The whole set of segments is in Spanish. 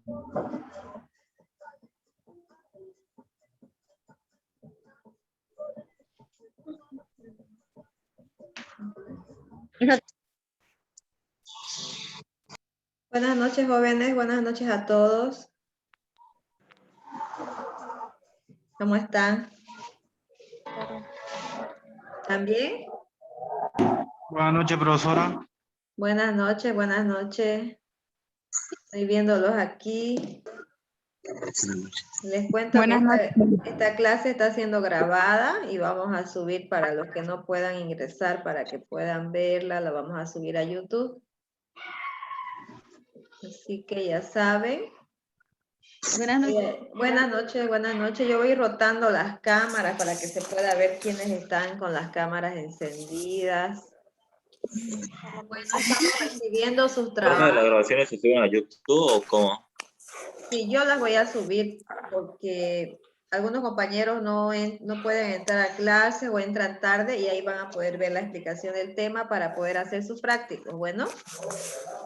Buenas noches, jóvenes. Buenas noches a todos. ¿Cómo están? ¿También? Buenas noches, profesora. Buenas noches, buenas noches. Estoy viéndolos aquí. Les cuento que esta clase está siendo grabada y vamos a subir para los que no puedan ingresar, para que puedan verla, la vamos a subir a YouTube. Así que ya saben. Buenas noches. Buenas noches, buenas noches. Yo voy rotando las cámaras para que se pueda ver quiénes están con las cámaras encendidas. Bueno, estamos recibiendo sus trabajos. ¿Las grabaciones se suben a YouTube o cómo? Sí, yo las voy a subir porque algunos compañeros no pueden entrar a clase o entran tarde y ahí van a poder ver la explicación del tema para poder hacer sus prácticos. Bueno,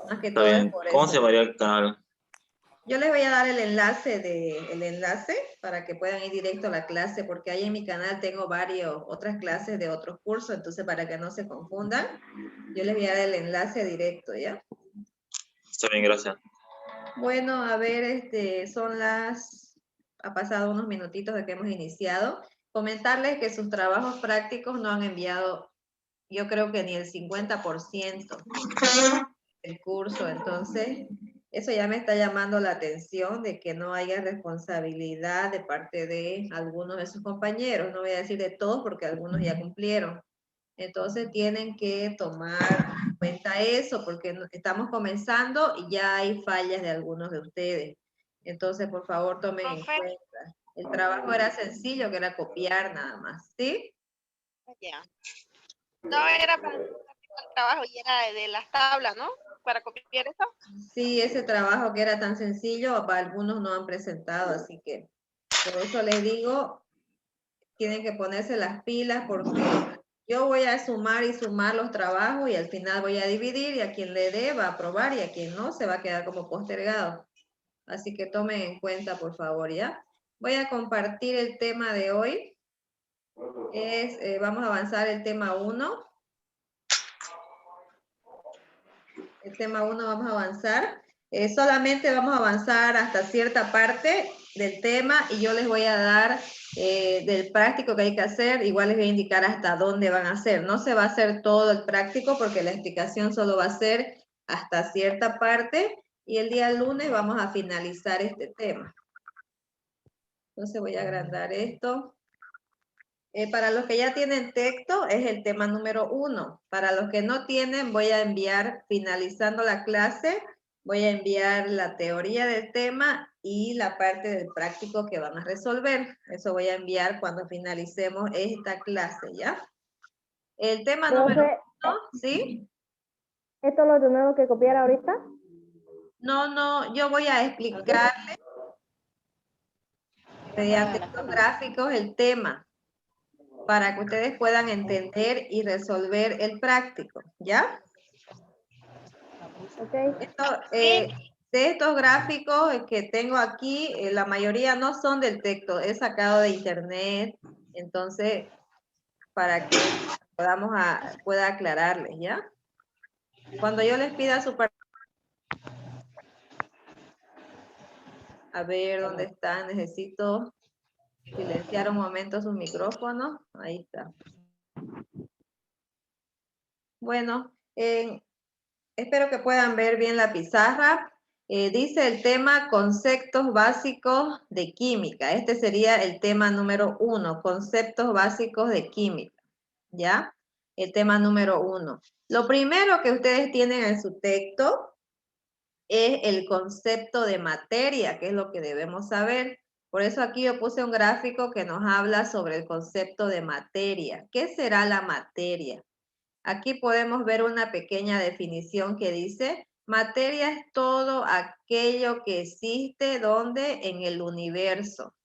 más que Está todo es bien. por ¿Cómo eso. se llamaría el canal? Yo les voy a dar el enlace para que puedan ir directo a la clase, porque ahí en mi canal tengo otras clases de otros cursos, entonces para que no se confundan, yo les voy a dar el enlace directo, ¿ya? Está bien, gracias. Bueno, a ver, ha pasado unos minutitos de que hemos iniciado. Comentarles que sus trabajos prácticos no han enviado, yo creo que ni el 50% del curso, entonces eso ya me está llamando la atención de que no haya responsabilidad de parte de algunos de sus compañeros, no voy a decir de todos porque algunos ya cumplieron. Entonces tienen que tomar en cuenta eso porque estamos comenzando y ya hay fallas de algunos de ustedes. Entonces, por favor, tomen en cuenta. El trabajo era sencillo, que era copiar nada más, ¿sí? Ya. No era para el trabajo y era de las tablas, ¿no? Para copiar eso. Sí, ese trabajo que era tan sencillo, para algunos no han presentado, así que por eso les digo, tienen que ponerse las pilas porque yo voy a sumar y sumar los trabajos y al final voy a dividir y a quien le dé va a aprobar y a quien no se va a quedar como postergado. Así que tomen en cuenta, por favor, ¿ya? Voy a compartir el tema de hoy. Vamos a avanzar el tema 1. El tema 1 vamos a avanzar. Solamente vamos a avanzar hasta cierta parte del tema y yo les voy a dar del práctico que hay que hacer, igual les voy a indicar hasta dónde van a hacer. No se va a hacer todo el práctico porque la explicación solo va a ser hasta cierta parte y el día lunes vamos a finalizar este tema. Entonces voy a agrandar esto. Para los que ya tienen texto, es el tema número 1. Para los que no tienen, voy a enviar, finalizando la clase, voy a enviar la teoría del tema y la parte del práctico que van a resolver. Eso voy a enviar cuando finalicemos esta clase, ¿ya? El tema número 1, ¿sí? ¿Esto lo tenemos que copiar ahorita? No, yo voy a explicarles mediante estos gráficos el tema, para que ustedes puedan entender y resolver el práctico, ¿ya? Okay. De estos gráficos que tengo aquí, la mayoría no son del texto, es sacado de internet, entonces, para que pueda aclararles, ¿ya? Cuando yo les pida su a ver dónde están, necesito silenciar un momento sus micrófonos, ahí está. Bueno, espero que puedan ver bien la pizarra. Dice el tema conceptos básicos de química. Este sería el tema número 1, conceptos básicos de química. ¿Ya? El tema número 1. Lo primero que ustedes tienen en su texto es el concepto de materia, que es lo que debemos saber. Por eso aquí yo puse un gráfico que nos habla sobre el concepto de materia. ¿Qué será la materia? Aquí podemos ver una pequeña definición que dice, materia es todo aquello que existe, ¿dónde? En el universo.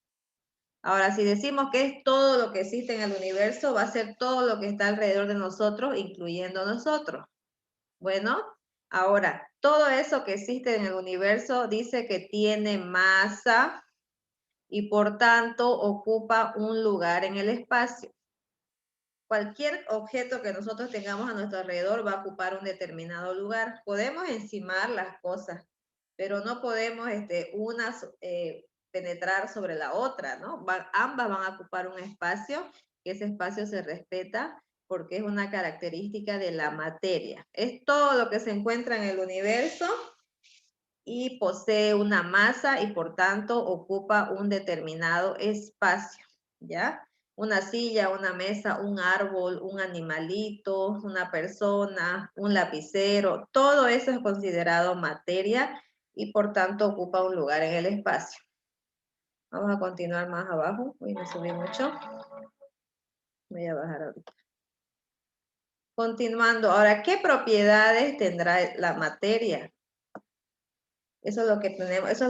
Ahora, si decimos que es todo lo que existe en el universo, va a ser todo lo que está alrededor de nosotros, incluyendo nosotros. Bueno, ahora, Todo eso que existe en el universo dice que tiene masa y por tanto ocupa un lugar en el espacio. Cualquier objeto que nosotros tengamos a nuestro alrededor va a ocupar un determinado lugar. Podemos encimar las cosas, pero no podemos penetrar sobre la otra, ¿no? Ambas van a ocupar un espacio, que ese espacio se respeta porque es una característica de la materia. Es todo lo que se encuentra en el universo y posee una masa y por tanto ocupa un determinado espacio, ¿ya? Una silla, una mesa, un árbol, un animalito, una persona, un lapicero, todo eso es considerado materia y por tanto ocupa un lugar en el espacio. Vamos a continuar más abajo. Uy, me subí mucho. Voy a bajar ahorita. Continuando, ahora, ¿qué propiedades tendrá la materia? Eso es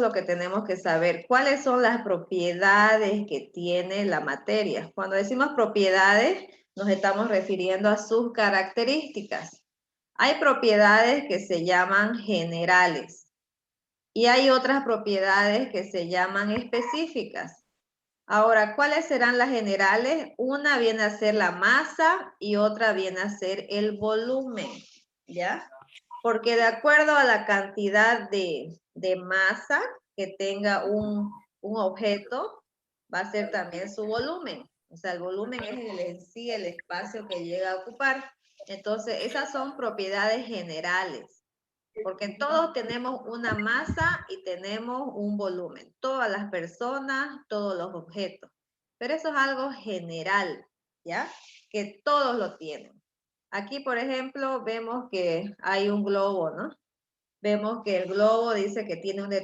lo que tenemos que saber. ¿Cuáles son las propiedades que tiene la materia? Cuando decimos propiedades, nos estamos refiriendo a sus características. Hay propiedades que se llaman generales y hay otras propiedades que se llaman específicas. Ahora, ¿cuáles serán las generales? Una viene a ser la masa y otra viene a ser el volumen, ¿ya? Porque de acuerdo a la cantidad de masa que tenga un objeto, va a ser también su volumen. O sea, el volumen es en sí el espacio que llega a ocupar. Entonces, esas son propiedades generales, porque todos tenemos una masa y tenemos un volumen. Todas las personas, todos los objetos. Pero eso es algo general, ¿ya? Que todos lo tienen. Aquí, por ejemplo, vemos que hay un globo, ¿no? Vemos que el globo dice que tiene una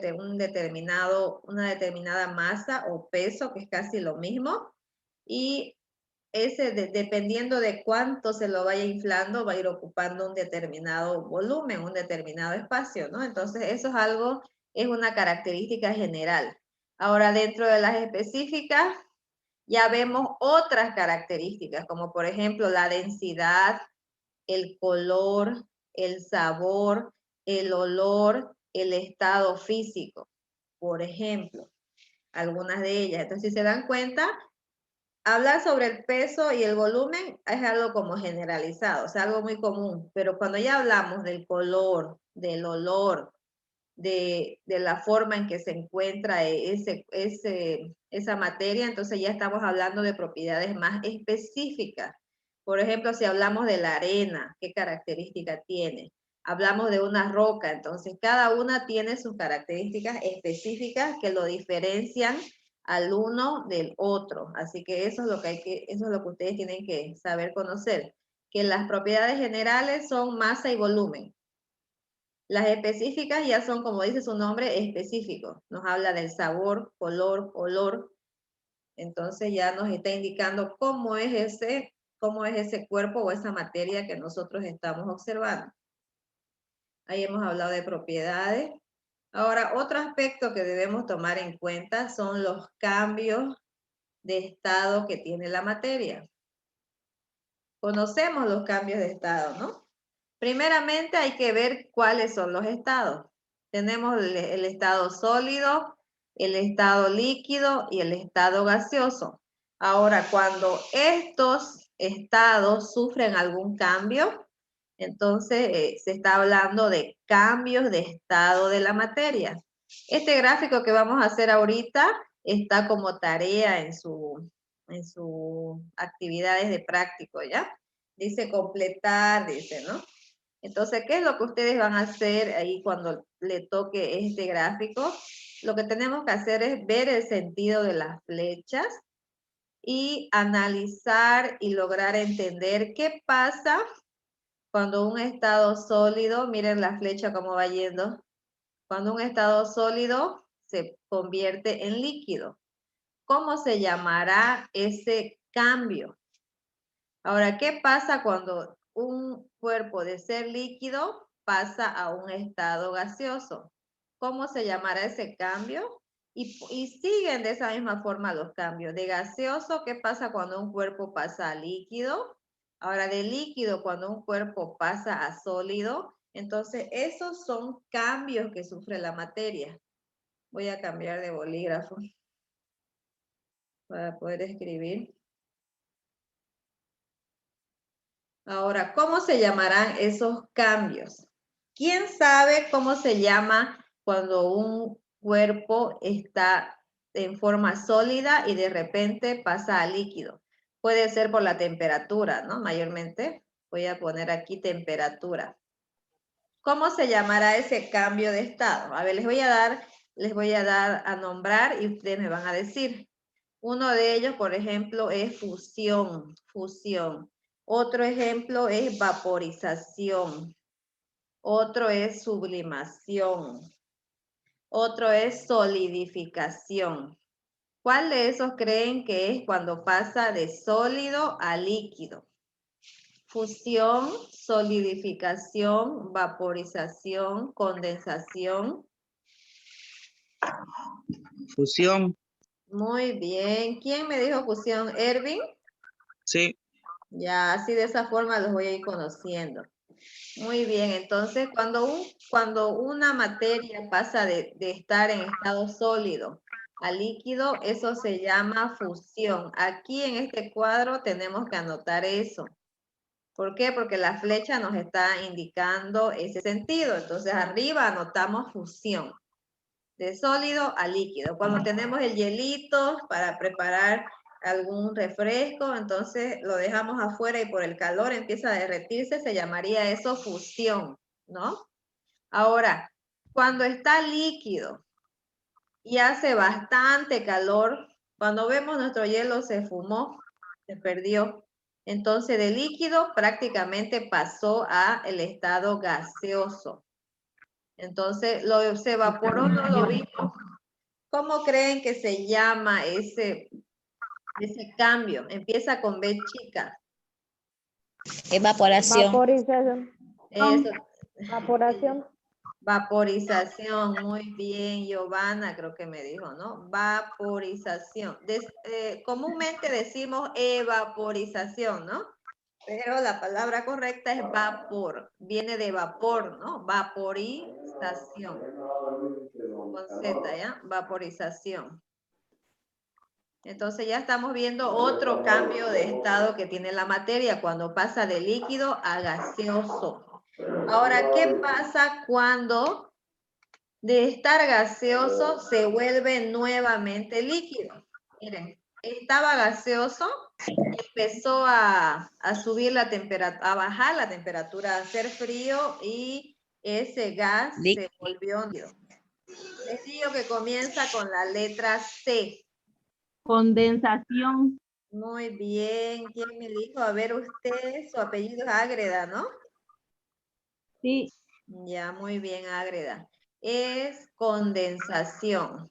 determinada masa o peso, que es casi lo mismo, y dependiendo de cuánto se lo vaya inflando, va a ir ocupando un determinado volumen, un determinado espacio, ¿no? Entonces, eso es una característica general. Ahora, dentro de las específicas, ya vemos otras características, como por ejemplo la densidad, el color, el sabor, el olor, el estado físico, por ejemplo, algunas de ellas. Entonces, si se dan cuenta, hablar sobre el peso y el volumen es algo como generalizado, o sea, algo muy común, pero cuando ya hablamos del color, del olor, de la forma en que se encuentra esa materia, entonces ya estamos hablando de propiedades más específicas. Por ejemplo, si hablamos de la arena, ¿qué característica tiene? Hablamos de una roca, entonces cada una tiene sus características específicas que lo diferencian al uno del otro. Así que eso es lo que ustedes tienen que saber conocer, que las propiedades generales son masa y volumen. Las específicas ya son, como dice su nombre, específicos. Nos habla del sabor, color, olor. Entonces ya nos está indicando cómo es ese cuerpo o esa materia que nosotros estamos observando. Ahí hemos hablado de propiedades. Ahora, otro aspecto que debemos tomar en cuenta son los cambios de estado que tiene la materia. Conocemos los cambios de estado, ¿no? Primeramente hay que ver cuáles son los estados. Tenemos el estado sólido, el estado líquido y el estado gaseoso. Ahora, cuando estos estados sufren algún cambio, entonces se está hablando de cambios de estado de la materia. Este gráfico que vamos a hacer ahorita está como tarea en sus actividades de práctico, ¿ya? Dice completar, dice, ¿no? Entonces, ¿qué es lo que ustedes van a hacer ahí cuando le toque este gráfico? Lo que tenemos que hacer es ver el sentido de las flechas y analizar y lograr entender qué pasa cuando un estado sólido, miren la flecha cómo va yendo, cuando un estado sólido se convierte en líquido. ¿Cómo se llamará ese cambio? Ahora, ¿qué pasa cuando un cuerpo de ser líquido pasa a un estado gaseoso? ¿Cómo se llamará ese cambio? Y siguen de esa misma forma los cambios. De gaseoso, ¿qué pasa cuando un cuerpo pasa a líquido? Ahora, de líquido, cuando un cuerpo pasa a sólido, Entonces, esos son cambios que sufre la materia. Voy a cambiar de bolígrafo para poder escribir. Ahora, ¿cómo se llamarán esos cambios? ¿Quién sabe cómo se llama cuando un cuerpo está en forma sólida y de repente pasa a líquido? Puede ser por la temperatura, ¿no? Mayormente. Voy a poner aquí temperatura. ¿Cómo se llamará ese cambio de estado? A ver, les voy a dar a nombrar y ustedes me van a decir. Uno de ellos, por ejemplo, es fusión. Otro ejemplo es vaporización. Otro es sublimación. Otro es solidificación. ¿Cuál de esos creen que es cuando pasa de sólido a líquido? Fusión, solidificación, vaporización, condensación. Fusión. Muy bien. ¿Quién me dijo fusión? ¿Ervin? Sí. Ya, así de esa forma los voy a ir conociendo. Muy bien, entonces cuando una materia pasa de estar en estado sólido a líquido, eso se llama fusión. Aquí en este cuadro tenemos que anotar eso. ¿Por qué? Porque la flecha nos está indicando ese sentido. Entonces arriba anotamos fusión, de sólido a líquido. Cuando tenemos el hielito para preparar algún refresco, entonces lo dejamos afuera y por el calor empieza a derretirse, se llamaría eso fusión, ¿no? Ahora, cuando está líquido y hace bastante calor, cuando vemos nuestro hielo se fumó, se perdió. Entonces de líquido prácticamente pasó a el estado gaseoso. Entonces se evaporó, no lo vimos. ¿Cómo creen que se llama ese cambio? Empieza con B chica. Vaporización. Eso. Evaporación. Vaporización, muy bien, Giovanna, creo que me dijo, ¿no? Vaporización. Comúnmente decimos evaporización, ¿no? Pero la palabra correcta es vapor, viene de vapor, ¿no? Vaporización. Con Z, ¿ya? Vaporización. Entonces ya estamos viendo otro cambio de estado que tiene la materia cuando pasa de líquido a gaseoso. Ahora, ¿qué pasa cuando de estar gaseoso se vuelve nuevamente líquido? Miren, estaba gaseoso, empezó a subir la temperatura, a bajar la temperatura, a hacer frío y ese gas se volvió líquido. Les digo que comienza con la letra C. Condensación. Muy bien. ¿Quién me dijo? A ver, usted, su apellido es Ágreda, ¿no? Sí. Ya, muy bien, Ágreda. Es condensación.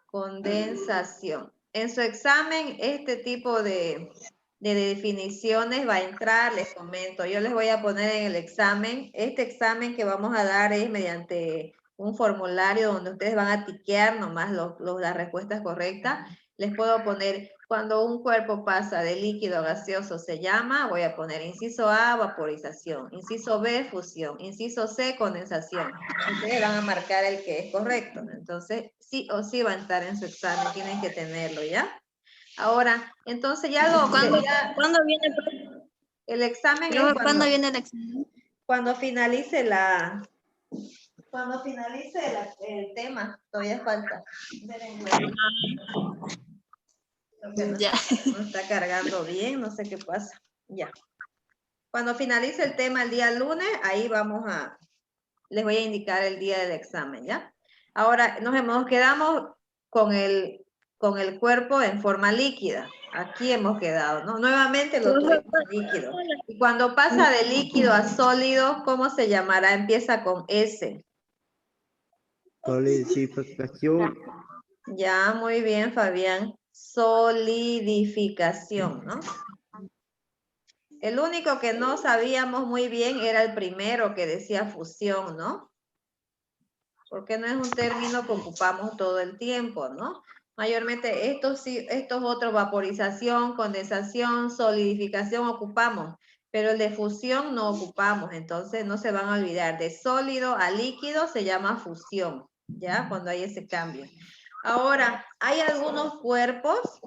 Condensación. En su examen, este tipo de definiciones va a entrar, les comento. Yo les voy a poner en el examen. Este examen que vamos a dar es mediante un formulario donde ustedes van a tiquear nomás las respuestas correctas. Les puedo poner, cuando un cuerpo pasa de líquido a gaseoso se llama, voy a poner inciso A, vaporización, inciso B, fusión, inciso C, condensación. Ustedes van a marcar el que es correcto. Entonces, sí o sí va a estar en su examen, tienen que tenerlo, ¿ya? Ahora, entonces ya ¿Cuándo viene? el examen Pero, es ¿cuándo viene el examen? cuando finalice el tema, todavía falta. Creo que Ya. no está cargando bien, no sé qué pasa. Ya. Cuando finalice el tema el día lunes, ahí les voy a indicar el día del examen, ¿ya? Ahora, nos quedamos con el cuerpo en forma líquida. Aquí hemos quedado, ¿no? Nuevamente lo tuvimos líquido. Y cuando pasa de líquido a sólido, ¿cómo se llamará? Empieza con S. Solidificación. Ya, muy bien, Fabián. Solidificación, ¿no? El único que no sabíamos muy bien era el primero que decía fusión, ¿no? Porque no es un término que ocupamos todo el tiempo, ¿no? Mayormente estos otros, vaporización, condensación, solidificación, ocupamos. pero el de fusión no ocupamos, entonces no se van a olvidar. De sólido a líquido se llama fusión, ¿ya? Cuando hay ese cambio. Ahora, hay algunos cuerpos,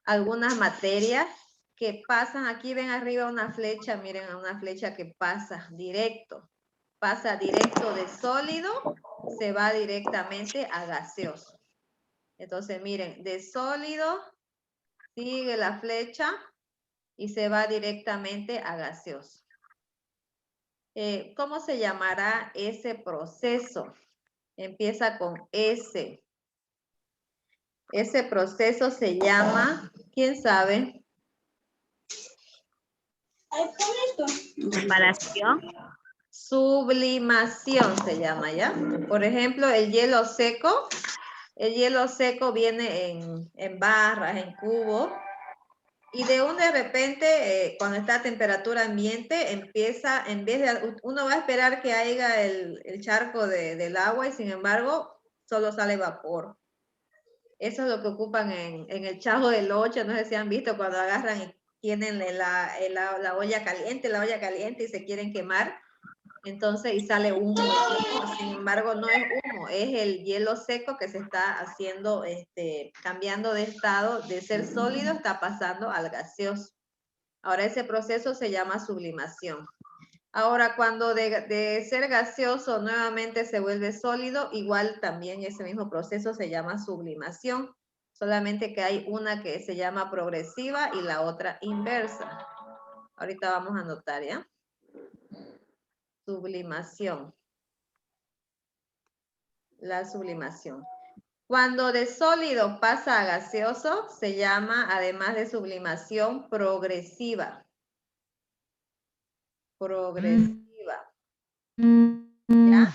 algunas materias que pasan, aquí ven arriba una flecha, miren una flecha que pasa directo de sólido, se va directamente a gaseoso. Entonces, miren, de sólido sigue la flecha y se va directamente a gaseoso. ¿Cómo se llamará ese proceso? Empieza con S. Ese proceso se llama, ¿quién sabe? Separación. Sublimación se llama, ¿ya? Por ejemplo, el hielo seco viene en barras, en cubos, y de repente, cuando está a temperatura ambiente, empieza, uno va a esperar que haya el charco del agua, y sin embargo, solo sale vapor. Eso es lo que ocupan en el Chavo del 8, no sé si han visto cuando agarran y tienen la olla caliente y se quieren quemar, entonces y sale humo, sin embargo no es humo, es el hielo seco que se está haciendo, cambiando de estado, de ser sólido está pasando al gaseoso. Ahora ese proceso se llama sublimación. Ahora, cuando de ser gaseoso nuevamente se vuelve sólido, igual también ese mismo proceso se llama sublimación, solamente que hay una que se llama progresiva y la otra inversa. Ahorita vamos a anotar, ¿ya? Sublimación. La sublimación. Cuando de sólido pasa a gaseoso, se llama, además de sublimación, progresiva. Progresiva. ¿Ya?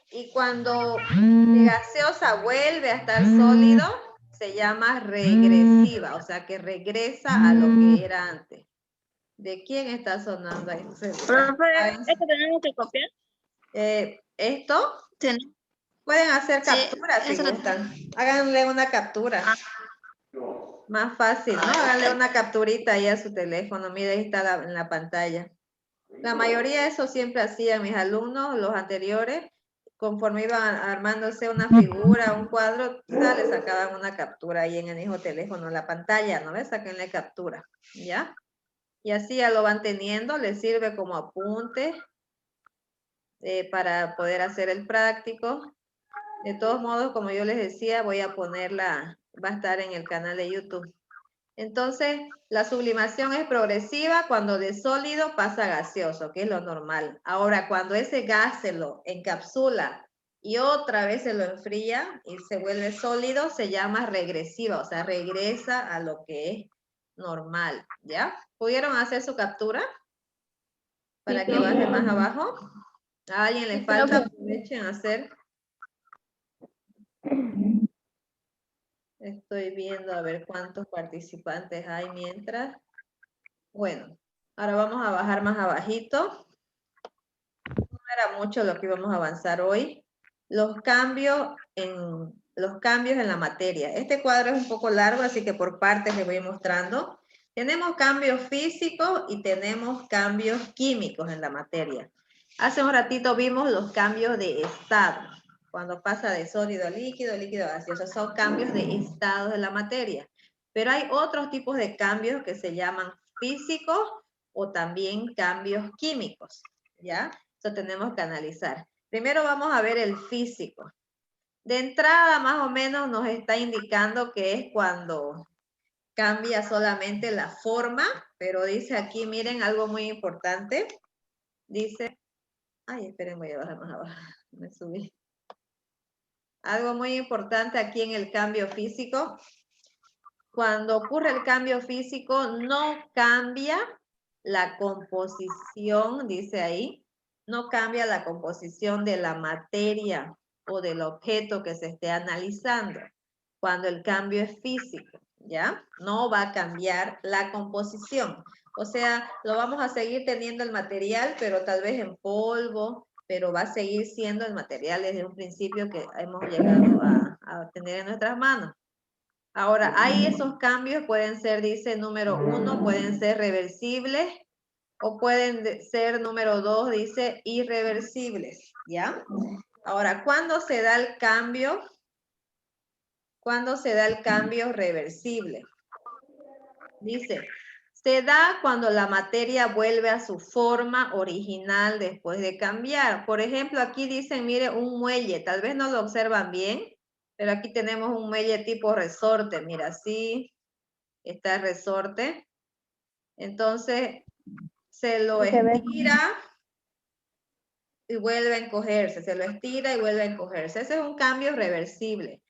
Y cuando de gaseosa vuelve a estar sólido, se llama regresiva, o sea que regresa a lo que era antes. ¿De quién está sonando ahí? Profe, ¿esto tenemos que copiar? ¿Esto? Sí. Pueden hacer Sí, capturas si eso lo- gustan. Háganle una captura. Más fácil, ¿no? Háganle una capturita ahí a su teléfono. Mire, ahí está en la pantalla. La mayoría de eso siempre hacían mis alumnos, los anteriores, conforme iban armándose una figura, un cuadro, le sacaban una captura ahí en el mismo teléfono, en la pantalla, ¿no ves? Sáquenle captura, ¿ya? Y así ya lo van teniendo, les sirve como apunte para poder hacer el práctico. De todos modos, como yo les decía, voy a ponerla, va a estar en el canal de YouTube. Entonces, la sublimación es progresiva cuando de sólido pasa a gaseoso, que es lo normal. Ahora, cuando ese gas se lo encapsula y otra vez se lo enfría y se vuelve sólido, se llama regresiva, o sea, regresa a lo que es normal, ¿ya? ¿Pudieron hacer su captura? Para que baje más abajo. ¿A alguien le falta? Aprovechen a hacer. Estoy viendo a ver cuántos participantes hay mientras. Bueno, ahora vamos a bajar más abajito. No era mucho lo que íbamos a avanzar hoy. Los cambios en la materia. Este cuadro es un poco largo, así que por partes les voy mostrando. Tenemos cambios físicos y tenemos cambios químicos en la materia. Hace un ratito vimos los cambios de estado. Cuando pasa de sólido a líquido, líquido a gaseoso, son cambios de estado de la materia. Pero hay otros tipos de cambios que se llaman físicos o también cambios químicos, ¿ya? Eso tenemos que analizar. Primero vamos a ver el físico. De entrada, más o menos, nos está indicando que es cuando cambia solamente la forma, pero dice aquí, miren, algo muy importante. Dice, ay, esperen, voy a bajar más abajo, me subí. Algo muy importante aquí en el cambio físico. Cuando ocurre el cambio físico, no cambia la composición, dice ahí, no cambia la composición de la materia o del objeto que se esté analizando. Cuando el cambio es físico, ¿ya? No va a cambiar la composición. O sea, lo vamos a seguir teniendo el material, pero tal vez en polvo, pero va a seguir siendo el material desde un principio que hemos llegado a tener en nuestras manos. Ahora, hay esos cambios, pueden ser, dice número 1, pueden ser reversibles, o pueden ser, número 2, dice irreversibles, ¿ya? Ahora, ¿cuándo se da el cambio? ¿Cuándo se da el cambio reversible? Dice, se da cuando la materia vuelve a su forma original después de cambiar. Por ejemplo, aquí dicen, mire, un muelle. Tal vez no lo observan bien, pero aquí tenemos un muelle tipo resorte. Mira, así está el resorte. Entonces, se lo estira y vuelve a encogerse. Se lo estira y vuelve a encogerse. Ese es un cambio reversible.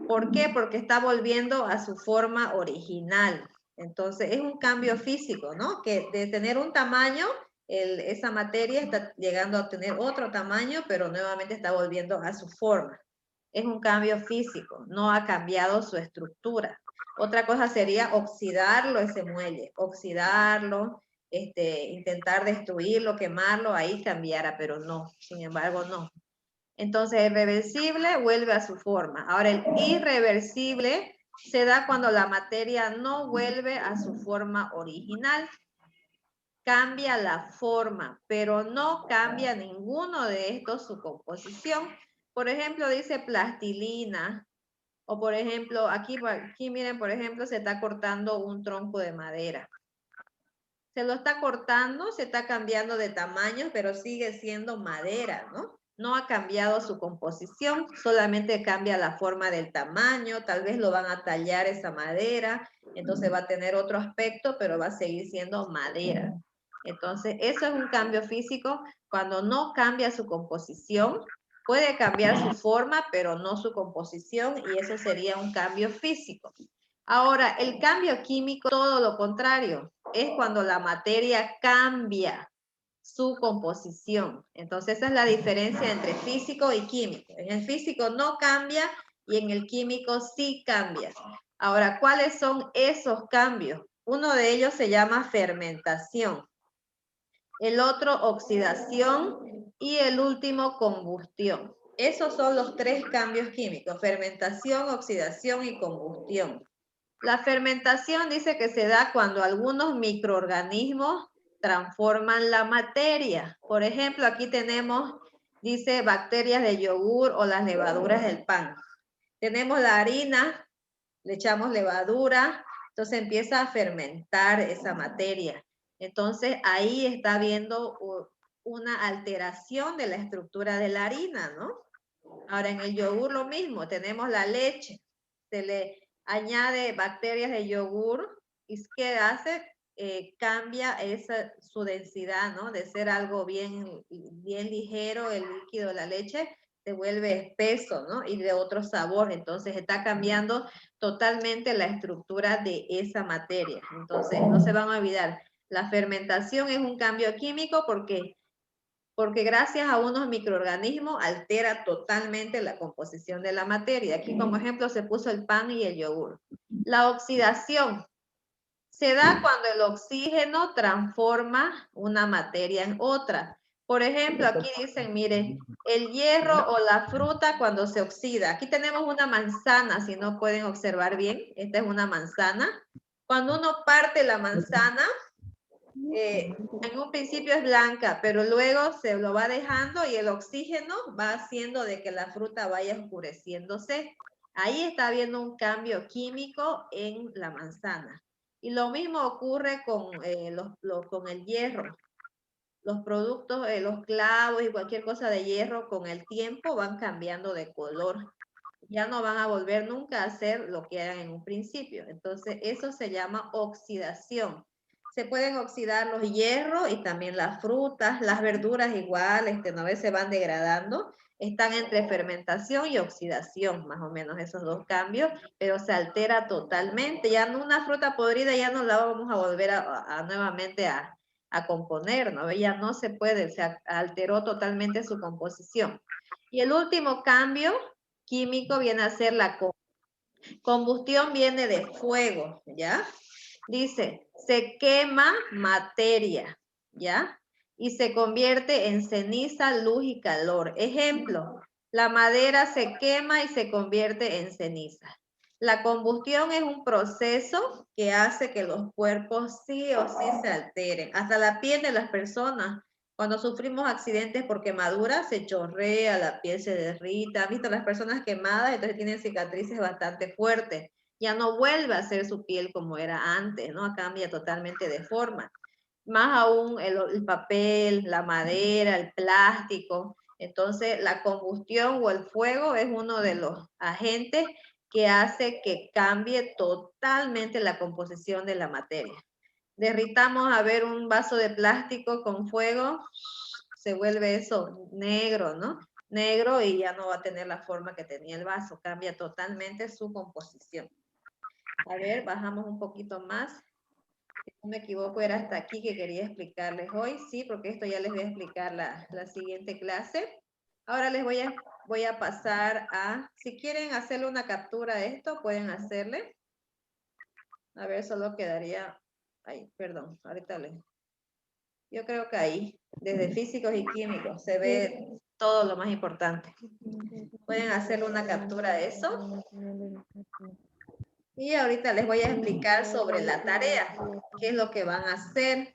¿Por qué? Porque está volviendo a su forma original. Entonces, es un cambio físico, ¿no? Que de tener un tamaño, esa materia está llegando a tener otro tamaño, pero nuevamente está volviendo a su forma. Es un cambio físico, no ha cambiado su estructura. Otra cosa sería oxidarlo, ese muelle, oxidarlo, intentar destruirlo, quemarlo, ahí cambiara, pero no, sin embargo, no. Entonces, el reversible vuelve a su forma. Ahora, el irreversible se da cuando la materia no vuelve a su forma original. Cambia la forma, pero no cambia ninguno de estos su composición. Por ejemplo, dice plastilina. O por ejemplo, aquí miren, por ejemplo, se está cortando un tronco de madera. Se lo está cortando, se está cambiando de tamaño, pero sigue siendo madera, ¿no? No ha cambiado su composición, solamente cambia la forma del tamaño, tal vez lo van a tallar esa madera, entonces va a tener otro aspecto, pero va a seguir siendo madera. Entonces, eso es un cambio físico cuando no cambia su composición, puede cambiar su forma, pero no su composición, y eso sería un cambio físico. Ahora, el cambio químico, todo lo contrario, es cuando la materia cambia su composición. Entonces, esa es la diferencia entre físico y químico. En el físico no cambia y en el químico sí cambia. Ahora, ¿cuáles son esos cambios? Uno de ellos se llama fermentación. El otro, oxidación, y el último, combustión. Esos son los 3 cambios químicos: fermentación, oxidación y combustión. La fermentación dice que se da cuando algunos microorganismos transforman la materia. Por ejemplo, aquí tenemos, dice, bacterias de yogur o las levaduras del pan. Tenemos la harina, le echamos levadura, entonces empieza a fermentar esa materia. Entonces ahí está habiendo una alteración de la estructura de la harina, ¿no? Ahora en el yogur lo mismo, tenemos la leche, se le añade bacterias de yogur y ¿qué hace? Cambia su densidad, ¿no? De ser algo bien ligero, el líquido de la leche, se vuelve espeso, ¿no? Y de otro sabor, entonces está cambiando totalmente la estructura de esa materia. Entonces, no se van a olvidar, la fermentación es un cambio químico porque gracias a unos microorganismos altera totalmente la composición de la materia. Aquí como ejemplo se puso el pan y el yogur. La oxidación se da cuando el oxígeno transforma una materia en otra. Por ejemplo, aquí dicen, miren, el hierro o la fruta cuando se oxida. Aquí tenemos una manzana, si no pueden observar bien, esta es una manzana. Cuando uno parte la manzana, en un principio es blanca, pero luego se lo va dejando y el oxígeno va haciendo de que la fruta vaya oscureciéndose. Ahí está habiendo un cambio químico en la manzana. Y lo mismo ocurre con el hierro. Los productos, los clavos y cualquier cosa de hierro con el tiempo van cambiando de color. Ya no van a volver nunca a ser lo que eran en un principio. Entonces, eso se llama oxidación. Se pueden oxidar los hierros y también las frutas, las verduras igual, a veces van degradando. Están entre fermentación y oxidación, más o menos esos 2 cambios, pero se altera totalmente. Ya no, una fruta podrida ya no la vamos a volver nuevamente a componer, ¿no? Ya no se puede, se alteró totalmente su composición. Y el último cambio químico viene a ser la combustión, viene de fuego, ¿ya? Dice, se quema materia, ¿ya? Y se convierte en ceniza, luz y calor. Ejemplo, la madera se quema y se convierte en ceniza. La combustión es un proceso que hace que los cuerpos sí o sí se alteren. Hasta la piel de las personas, cuando sufrimos accidentes por quemaduras, se chorrea, la piel se derrita. ¿Han visto las personas quemadas? Entonces tienen cicatrices bastante fuertes. Ya no vuelve a ser su piel como era antes, ¿no? Cambia totalmente de forma. Más aún el papel, la madera, el plástico. Entonces, la combustión o el fuego es uno de los agentes que hace que cambie totalmente la composición de la materia. Derritamos a ver un vaso de plástico con fuego, se vuelve eso negro, ¿no? Negro y ya no va a tener la forma que tenía el vaso, cambia totalmente su composición. A ver, bajamos un poquito más. Si no me equivoco, era hasta aquí que quería explicarles hoy, sí, porque esto ya les voy a explicar la siguiente clase. Ahora les voy a pasar a, si quieren hacerle una captura a esto, pueden hacerle. A ver, solo quedaría, ahí, perdón, ahorita les. Yo creo que ahí, desde físicos y químicos, se ve todo lo más importante. Pueden hacerle una captura de eso. Y ahorita les voy a explicar sobre la tarea, qué es lo que van a hacer,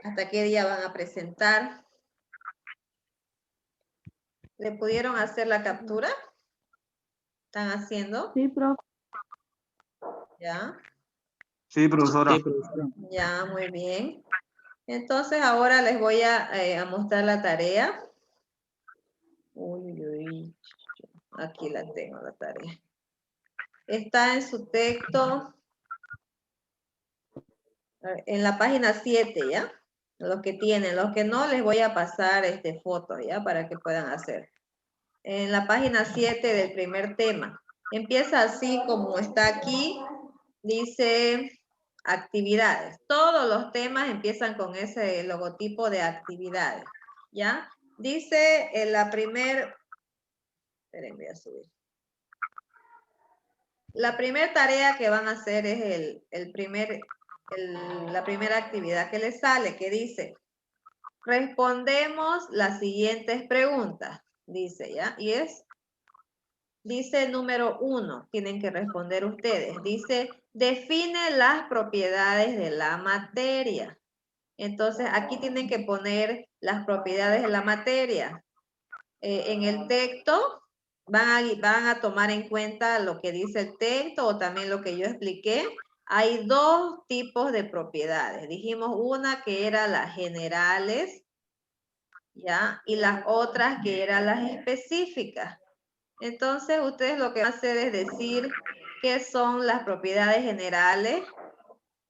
hasta qué día van a presentar. ¿Le pudieron hacer la captura? ¿Están haciendo? Sí, profe. ¿Ya? Sí, profesora. Sí, profesora. Ya, muy bien. Entonces ahora les voy a mostrar la tarea. Uy, uy, aquí la tengo, la tarea. Está en su texto, en la página 7, ¿ya? Los que tienen, los que no, les voy a pasar fotos, ¿ya? Para que puedan hacer. En la página 7 del primer tema. Empieza así como está aquí, dice actividades. Todos los temas empiezan con ese logotipo de actividades, ¿ya? Dice en la primer, esperen, voy a subir. La primera tarea que van a hacer es la primera actividad que les sale, que dice, respondemos las siguientes preguntas, dice, ¿ya? Y dice número 1, tienen que responder ustedes. Dice, define las propiedades de la materia. Entonces, aquí tienen que poner las propiedades de la materia. En el texto van a tomar en cuenta lo que dice el texto o también lo que yo expliqué. Hay dos tipos de propiedades. Dijimos una que era las generales, ¿ya? Y las otras que eran las específicas. Entonces, ustedes lo que van a hacer es decir qué son las propiedades generales.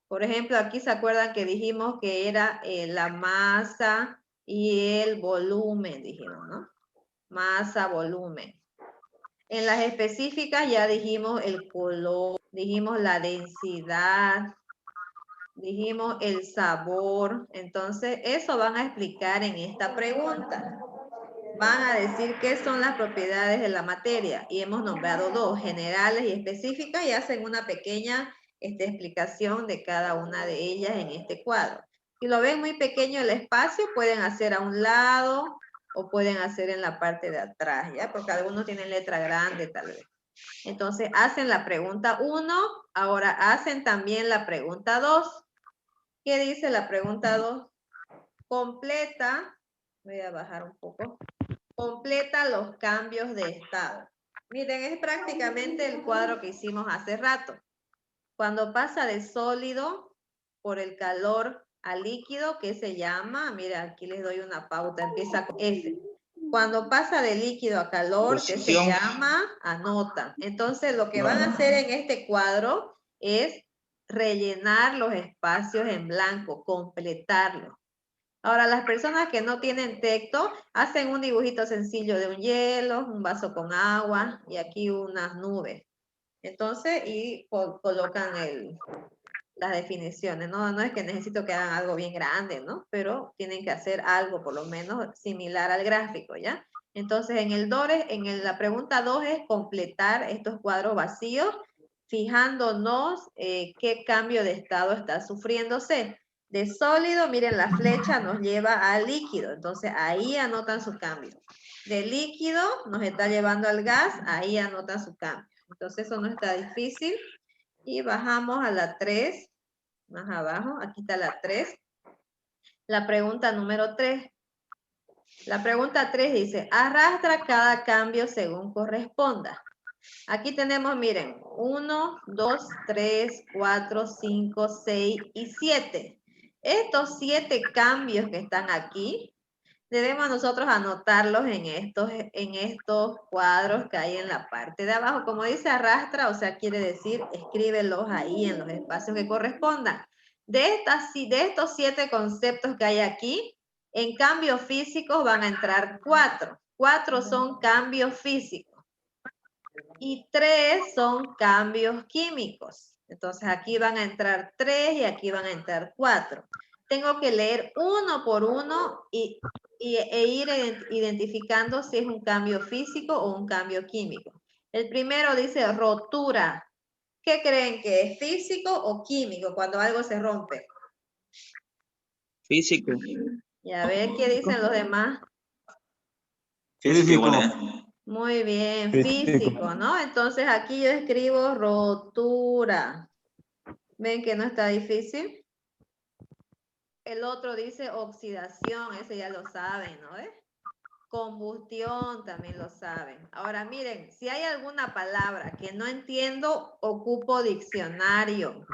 Por ejemplo, aquí se acuerdan que dijimos que era la masa y el volumen, dijimos, ¿no? Masa, volumen. En las específicas ya dijimos el color, dijimos la densidad, dijimos el sabor. Entonces, eso van a explicar en esta pregunta. Van a decir qué son las propiedades de la materia y hemos nombrado dos, generales y específicas, y hacen una pequeña explicación de cada una de ellas en este cuadro. Si lo ven muy pequeño el espacio, pueden hacer a un lado o pueden hacer en la parte de atrás, ¿ya? Porque algunos tienen letra grande tal vez. Entonces hacen la pregunta 1, ahora hacen también la pregunta 2. ¿Qué dice la pregunta 2? Completa, voy a bajar un poco. Completa los cambios de estado. Miren, es prácticamente el cuadro que hicimos hace rato. Cuando pasa de sólido por el calor a líquido, ¿qué se llama? Mira, aquí les doy una pauta, empieza con F. Cuando pasa de líquido a calor, ¿qué se llama? Anotan. Entonces, lo que van a hacer en este cuadro es rellenar los espacios en blanco, completarlos. Ahora, las personas que no tienen texto hacen un dibujito sencillo de un hielo, un vaso con agua y aquí unas nubes. Entonces, y colocan las definiciones, ¿no? No es que necesito que hagan algo bien grande, ¿no? Pero tienen que hacer algo por lo menos similar al gráfico, ¿ya? Entonces, en la pregunta 2 es completar estos cuadros vacíos, fijándonos qué cambio de estado está sufriéndose. De sólido, miren, la flecha nos lleva a líquido, entonces ahí anotan su cambio. De líquido nos está llevando al gas, ahí anotan su cambio. Entonces eso no está difícil. Y bajamos a la 3, más abajo, aquí está la 3. La pregunta número 3. La pregunta 3 dice, arrastra cada cambio según corresponda. Aquí tenemos, miren, 1, 2, 3, 4, 5, 6 y 7. Estos 7 cambios que están aquí, debemos nosotros anotarlos en estos cuadros que hay en la parte de abajo. Como dice arrastra, o sea, quiere decir, escríbelos ahí en los espacios que correspondan. De estos 7 conceptos que hay aquí, en cambios físicos van a entrar 4. 4 son cambios físicos. Y 3 son cambios químicos. Entonces aquí van a entrar 3 y aquí van a entrar 4. Tengo que leer uno por uno e ir identificando si es un cambio físico o un cambio químico. El primero dice rotura. ¿Qué creen que es físico o químico cuando algo se rompe? Físico. Y a ver qué dicen los demás. Físico igual, Muy bien, físico, ¿no? Entonces aquí yo escribo rotura. ¿Ven que no está difícil? El otro dice oxidación, ese ya lo saben, ¿no? Combustión también lo saben. Ahora miren, si hay alguna palabra que no entiendo, ocupo diccionario.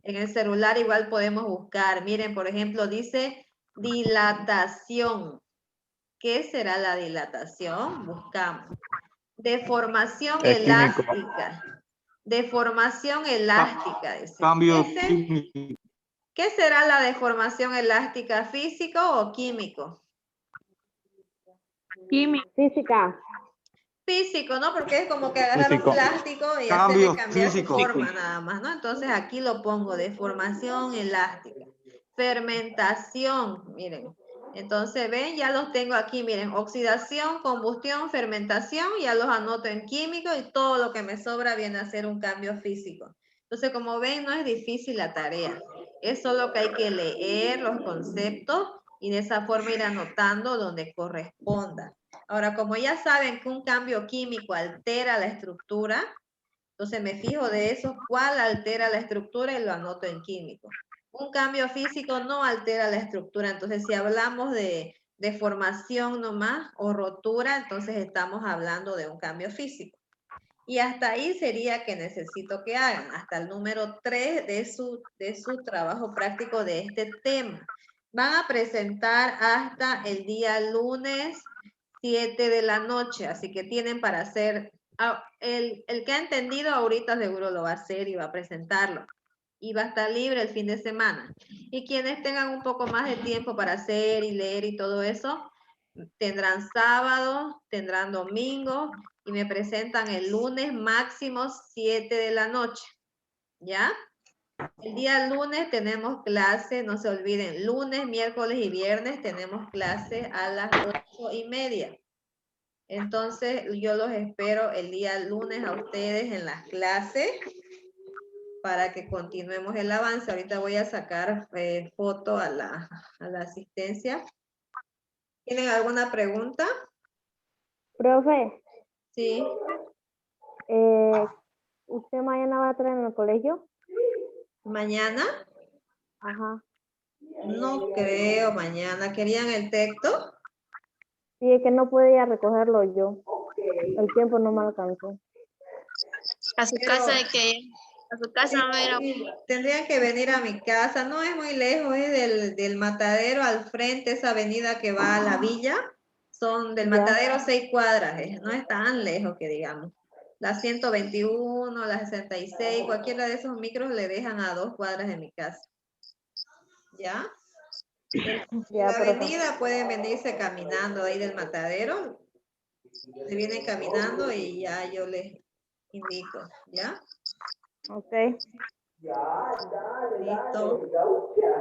En el celular igual podemos buscar. Miren, por ejemplo, dice dilatación. ¿Qué será la dilatación? Buscamos. Deformación elástica. Deformación elástica. Dice. Cambio químico. ¿Qué será la deformación elástica? ¿Físico o químico? Química. Física. Físico, ¿no? Porque es como que agarrar un plástico y Cambio hacerle cambiar su físico. forma nada más, ¿no? Entonces aquí lo pongo, deformación elástica. Fermentación, miren. Entonces, ven, ya los tengo aquí, miren, oxidación, combustión, fermentación, ya los anoto en químico y todo lo que me sobra viene a ser un cambio físico. Entonces, como ven, no es difícil la tarea. Es solo que hay que leer los conceptos y de esa forma ir anotando donde corresponda. Ahora, como ya saben que un cambio químico altera la estructura, entonces me fijo de eso, cuál altera la estructura y lo anoto en químico. Un cambio físico no altera la estructura, entonces si hablamos de deformación nomás o rotura, entonces estamos hablando de un cambio físico. Y hasta ahí sería que necesito que hagan, hasta el número 3 de su trabajo práctico de este tema. Van a presentar hasta el día lunes 7 de la noche, así que tienen para hacer, el que ha entendido ahorita seguro lo va a hacer y va a presentarlo. Y va a estar libre el fin de semana. Y quienes tengan un poco más de tiempo para hacer y leer y todo eso, tendrán sábado, tendrán domingo y me presentan el lunes máximo 7 de la noche. ¿Ya? El día lunes tenemos clase, no se olviden, lunes, miércoles y viernes tenemos clase a las 8:30. Entonces yo los espero el día lunes a ustedes en las clases para que continuemos el avance. Ahorita voy a sacar foto a la asistencia. ¿Tienen alguna pregunta? Profe, Sí. ¿usted mañana va a estar en el colegio? ¿Mañana? Ajá. No creo mañana. ¿Querían el texto? Sí, es que no podía recogerlo yo. El tiempo no me alcanzó. A su casa hay que ir. A su casa no era. Sí, tendrían que venir a mi casa. No es muy lejos, es del Matadero al frente, esa avenida que va a la villa. Son del Matadero 6 cuadras. No es tan lejos que digamos. La 121, la 66, cualquiera de esos micros le dejan a 2 cuadras de mi casa. ¿Ya? La avenida pueden venirse caminando ahí del Matadero. Se vienen caminando y ya yo les indico. ¿Ya? Ok. Listo.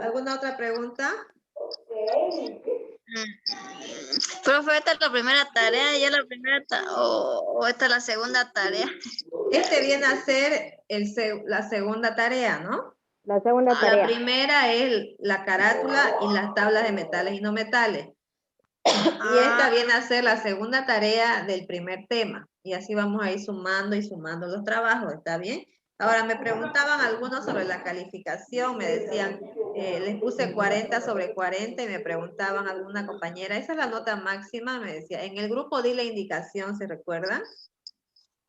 ¿Alguna otra pregunta? Profe, esta es la primera tarea, ya la primera o esta es la segunda tarea. Este viene a ser la segunda tarea, ¿no? La segunda La tarea. primera es la carátula y las tablas de metales y no metales. Y esta viene a ser la segunda tarea del primer tema. Y así vamos a ir sumando y sumando los trabajos, ¿está bien? Ahora, me preguntaban algunos sobre la calificación, me decían, les puse 40 sobre 40 y me preguntaban alguna compañera, esa es la nota máxima, me decía, en el grupo di la indicación, ¿se recuerdan?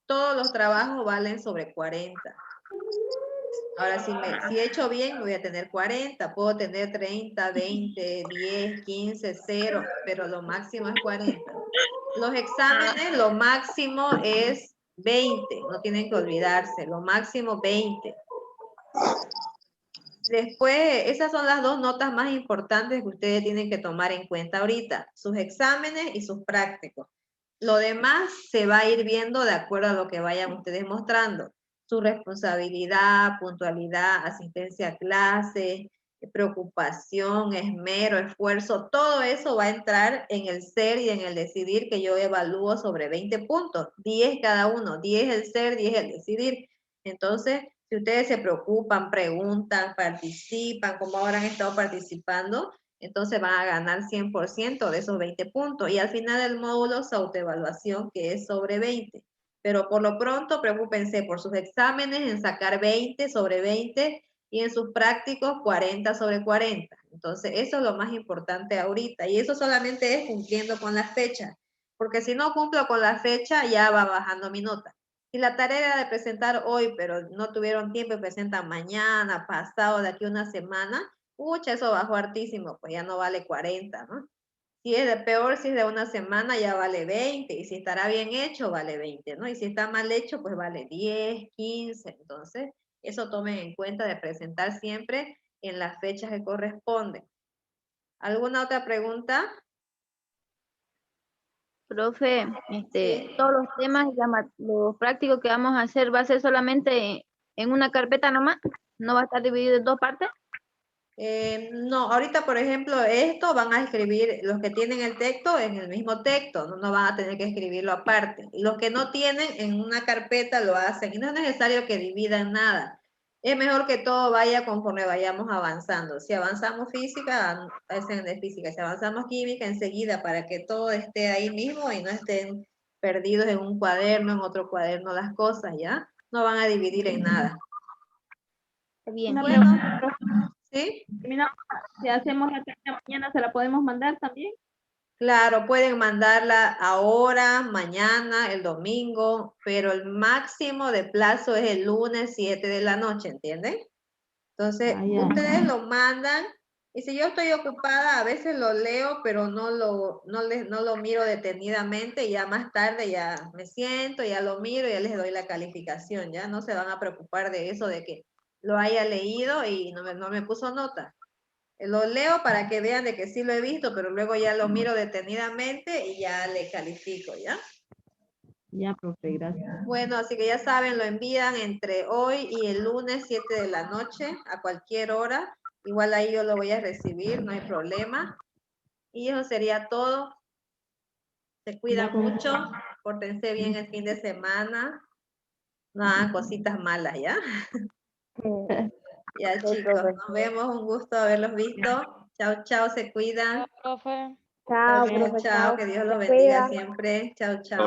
Todos los trabajos valen sobre 40. Ahora, si he hecho bien, voy a tener 40, puedo tener 30, 20, 10, 15, 0, pero lo máximo es 40. Los exámenes, lo máximo es 20, no tienen que olvidarse, lo máximo 20. Después, esas son las dos notas más importantes que ustedes tienen que tomar en cuenta ahorita, sus exámenes y sus prácticos. Lo demás se va a ir viendo de acuerdo a lo que vayan ustedes mostrando. Su responsabilidad, puntualidad, asistencia a clase, preocupación, esmero, esfuerzo, todo eso va a entrar en el ser y en el decidir que yo evalúo sobre 20 puntos, 10 cada uno, 10 el ser, 10 el decidir. Entonces, si ustedes se preocupan, preguntan, participan, como ahora han estado participando, entonces van a ganar 100% de esos 20 puntos. Y al final del módulo, su autoevaluación, que es sobre 20. Pero por lo pronto, preocúpense por sus exámenes en sacar 20 sobre 20 y en sus prácticos 40 sobre 40. Entonces, eso es lo más importante ahorita. Y eso solamente es cumpliendo con las fechas. Porque si no cumplo con la fecha, ya va bajando mi nota. Si la tarea era de presentar hoy, pero no tuvieron tiempo y presentan mañana, pasado, de aquí a una semana, pucha, eso bajó hartísimo, pues ya no vale 40, ¿no? Si es de peor, si es de una semana, ya vale 20, y si estará bien hecho, vale 20, ¿no? Y si está mal hecho, pues vale 10, 15, entonces, eso tomen en cuenta de presentar siempre en las fechas que corresponden. ¿Alguna otra pregunta? Profe, Sí. todos los temas, los prácticos que vamos a hacer, ¿va a ser solamente en una carpeta nomás? ¿No va a estar dividido en dos partes? No, ahorita, por ejemplo, esto van a escribir, los que tienen el texto en el mismo texto, no van a tener que escribirlo aparte. Y los que no tienen en una carpeta lo hacen. Y no es necesario que dividan nada. Es mejor que todo vaya conforme vayamos avanzando. Si avanzamos física, hacen de física. Si avanzamos química, enseguida, para que todo esté ahí mismo y no estén perdidos en un cuaderno, en otro cuaderno las cosas, ¿ya? No van a dividir en nada. Bien. Una Bueno, pregunta, profe. ¿sí? Mira, si hacemos la tarea mañana, ¿se la podemos mandar también? Claro, pueden mandarla ahora, mañana, el domingo, pero el máximo de plazo es el lunes 7 de la noche, ¿entienden? Entonces, Ya. ustedes lo mandan, y si yo estoy ocupada, a veces lo leo, pero no lo miro detenidamente, y ya más tarde ya me siento, ya lo miro, y ya les doy la calificación, ya no se van a preocupar de eso, de que lo haya leído y no me puso nota. Lo leo para que vean de que sí lo he visto, pero luego ya lo miro detenidamente y ya le califico, ¿ya? Ya, profe, gracias. Bueno, así que ya saben, lo envían entre hoy y el lunes 7 de la noche, a cualquier hora. Igual ahí yo lo voy a recibir, no hay problema. Y eso sería todo. Se cuidan mucho, pórtense bien el fin de semana. No hagan cositas malas, ¿ya? Ya, Sí, chicos, profe. nos vemos, un gusto haberlos visto. Chao, chao, se cuidan. Chao, Chao, profe, chao, chao. que Dios los Se bendiga cuida. siempre. Chao, chao.